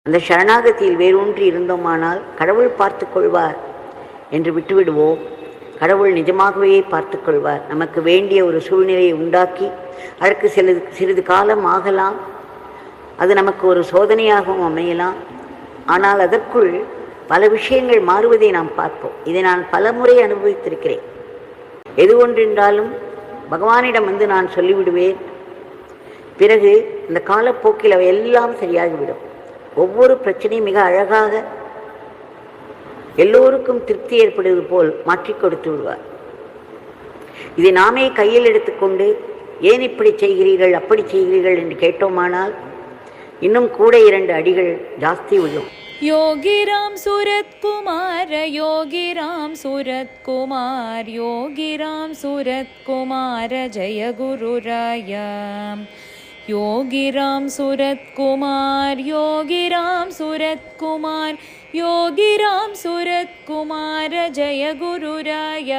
அந்த சரணாகதியில் வேரூன்றி இருந்தோமானால் கடவுள் பார்த்து கொள்வார் என்று விட்டுவிடுவோம். கடவுள் நிஜமாகவே பார்த்து கொள்வார். நமக்கு வேண்டிய ஒரு சூழ்நிலையை உண்டாக்கி அதற்கு சிறிது காலம் ஆகலாம், அது நமக்கு ஒரு சோதனையாகவும் அமையலாம். ஆனால் அதற்குள் பல விஷயங்கள் மாறுவதை நாம் பார்ப்போம். இதை நான் பலமுறை அனுபவித்திருக்கிறேன். எது ஒன்றென்றாலும் பகவானிடம் நான் சொல்லிவிடுவேன். பிறகு இந்த காலப்போக்கில் அவை எல்லாம் சரியாகிவிடும். ஒவ்வொரு பிரச்சனையும் மிக அழகாக எல்லோருக்கும் திருப்தி ஏற்படுவது போல் மாற்றி கொடுத்து விடுவார். இதை நாமே கையில் எடுத்துக்கொண்டு ஏன் இப்படி செய்கிறீர்கள் அப்படி செய்கிறீர்கள் என்று கேட்டோமானால் இன்னும் கூட 2 அடிகள் ஜாஸ்தி விழும். योगिराम सूरत कुमार योगिराम सूरत कुमार योगिराम सूरत कुमार जय गुरुराय योगिराम सूरत कुमार योगिराम सूरत कुमार योगिराम सूरत कुमार जय गुरुराय।